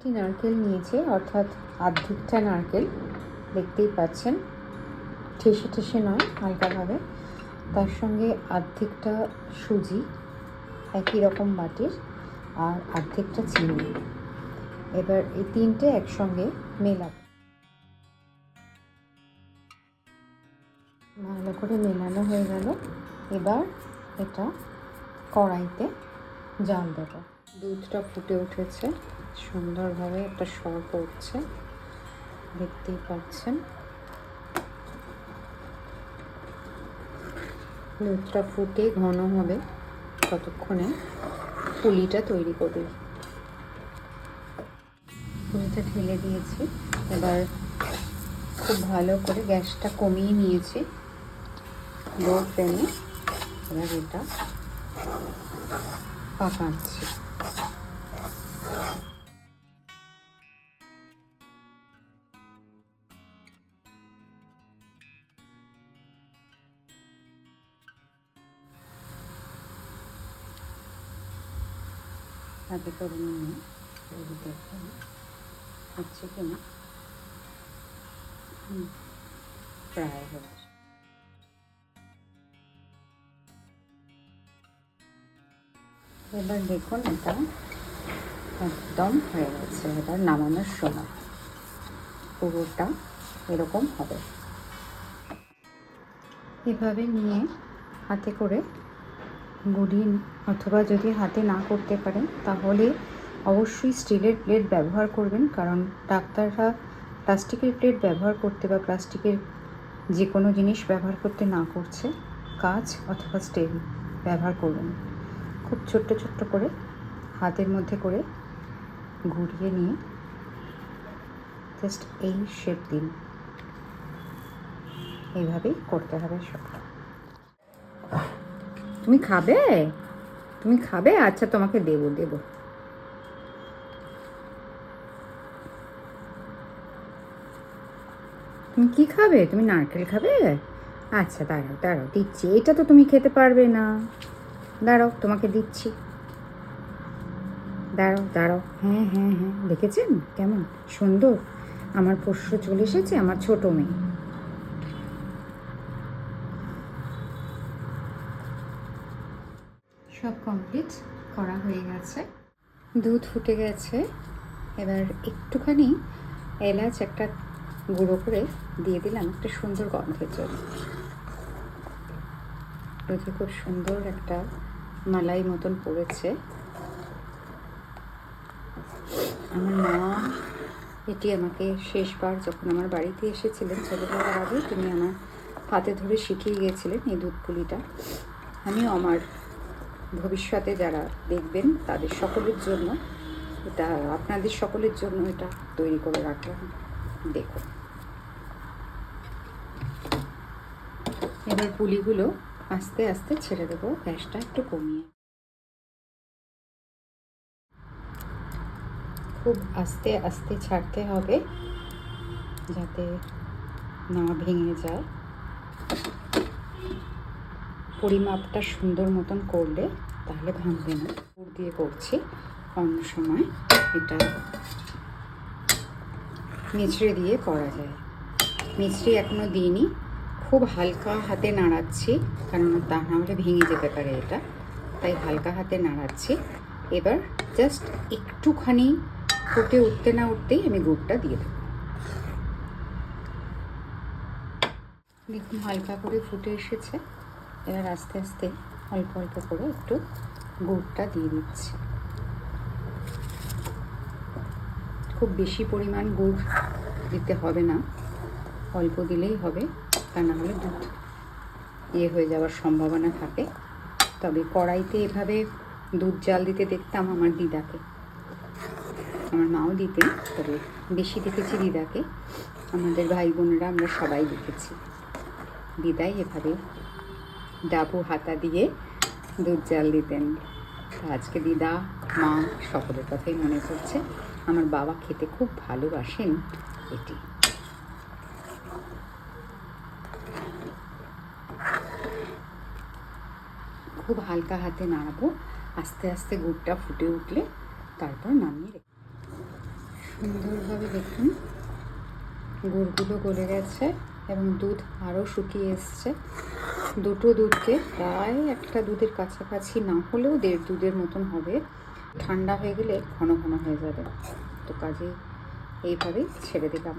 কয়েকটি নারকেল নিয়েছে, অর্থাৎ আর্ধেকটা নারকেল দেখতেই পাচ্ছেন, ঠেসে ঠেসে নয়, হালকাভাবে। তার সঙ্গে আর্ধেকটা সুজি একই রকম বাটির, আর আর্ধেকটা চিনি। এবার এই তিনটে একসঙ্গে মেলাবো। ভালো করে মেলানো হয়ে গেল। এবার এটা কড়াইতে জাল দেব। দুধটা ফুটে উঠেছে, সুন্দরভাবে একটা সর পড়ছে, দেখতেই পাচ্ছেন। দুধটা ফুটে ঘন হবে ততক্ষণে পুলিটা তৈরি করবে। পুলিটা ঢেলে দিয়েছি। এবার খুব ভালো করে গ্যাসটা কমিয়ে নিয়েছি লো ফ্লেমে। এবার এটা পাকাচ্ছি। হাতে করে নিয়ে দেখুন হচ্ছে কিনা। প্রায় হচ্ছে। এবার দেখুন এটা একদম হয়ে গেছে। এবার নামানোর সময় পুরোটা এরকম হবে। এভাবে নিয়ে হাতে করে গুড়িয়ে, অথবা যদি হাতে না করতে পারেন তাহলে অবশ্যই স্টিলের প্লেট ব্যবহার করবেন, কারণ ডাক্তাররা প্লাস্টিকের প্লেট ব্যবহার করতে বা প্লাস্টিকের যে কোনো জিনিস ব্যবহার করতে না করছে। কাঁচ অথবা স্টিল ব্যবহার করবেন। খুব ছোট্ট ছোট্ট করে হাতের মধ্যে করে ঘুরিয়ে নিয়ে জাস্ট এই শেপ দিন। এইভাবেই করতে হবে সবটা। তুমি খাবে? তুমি খাবে? আচ্ছা, তোমাকে দেবো। তুমি কি খাবে? তুমি নারকেল খাবে? আচ্ছা, দাঁড়াও দিচ্ছি। এটা তো তুমি খেতে পারবে না। দাঁড়াও, তোমাকে দিচ্ছি। দাঁড়াও। হ্যাঁ, দেখেছেন কেমন সুন্দর? আমার পোষ্য চলে এসেছে, আমার ছোট মেয়ে। সব কমপ্লিট করা হয়ে গেছে। দুধ ফুটে গেছে। এবার একটুখানি এলাচ একটা গুঁড়ো করে দিয়ে দিলাম, একটা সুন্দর গন্ধের জন্য। দুধে খুব সুন্দর একটা মালাই মতন পড়েছে। আমার মা এটি আমাকে শেষবার যখন আমার বাড়িতে এসেছিলেন চলে যাওয়ার আগে, তিনি আমার হাতে ধরে শিখিয়ে গিয়েছিলেন এই দুধ পুলিটা। আমিও আমার ভবিষ্যতে যারা দেখবেন তাদের সকলের জন্য এটা, আপনাদের সকলের জন্য এটা তৈরি করে রাখলাম। দেখুন, এবার পুলিগুলো আস্তে আস্তে ছেড়ে দেবো, গ্যাসটা একটু কমিয়ে। খুব আস্তে আস্তে ছাড়তে হবে যাতে না ভেঙে যায়। পরিমাপটা সুন্দর মতন করলে তাহলে ভাঙবে না। গুড় দিয়ে করছি, অন্য সময় এটা মিছড়ে দিয়ে করা যায়। মিছড়ে এখনও দিইনি, খুব হালকা হাতে নাড়াচ্ছি, কেননা তা নাহলে ভেঙে যেতে পারে এটা, তাই হালকা হাতে নাড়াচ্ছি। এবার জাস্ট একটুখানি ফুটে উঠতে না উঠতেই আমি গুড়টা দিয়ে দেবো। দেখুন হালকা করে ফুটে এসেছে। এবার আস্তে আস্তে অল্প অল্প করে একটু গুড়টা দিয়ে দিচ্ছি। খুব বেশি পরিমাণ গুড় দিতে হবে না, অল্প দিলেই হবে, তা না হলে দুধ হয়ে যাওয়ার সম্ভাবনা থাকে। তবে কড়াইতে এভাবে দুধ জাল দিতে দেখতাম আমার দিদাকে, আমার মাও দিতেন, তবে বেশি দেখেছি দিদাকে। আমাদের ভাই বোনেরা আমরা সবাই দেখেছি দিদাই এভাবে ডাবু হাতা দিয়ে দুধ জাল দিতেন। আজকে দিদা, মা সকলের কথাই মনে পড়ছে। আমার বাবা খেতে খুব ভালোবাসেন এটি। খুব হালকা হাতে নাড়াবো, আস্তে আস্তে গুড়টা ফুটে উঠলে তারপর নামিয়ে রেখে। সুন্দরভাবে দেখুন গুড়গুলো গলে গেছে এবং দুধ আরও শুকিয়ে এসছে। দুটো দুধকে প্রায় একটা দুধের কাছাকাছি না হলেও 1.5 দুধের মতন হবে। ঠান্ডা হয়ে গেলে ঘন ঘন হয়ে যাবে, তো কাজেই এইভাবেই ছেড়ে দিলাম।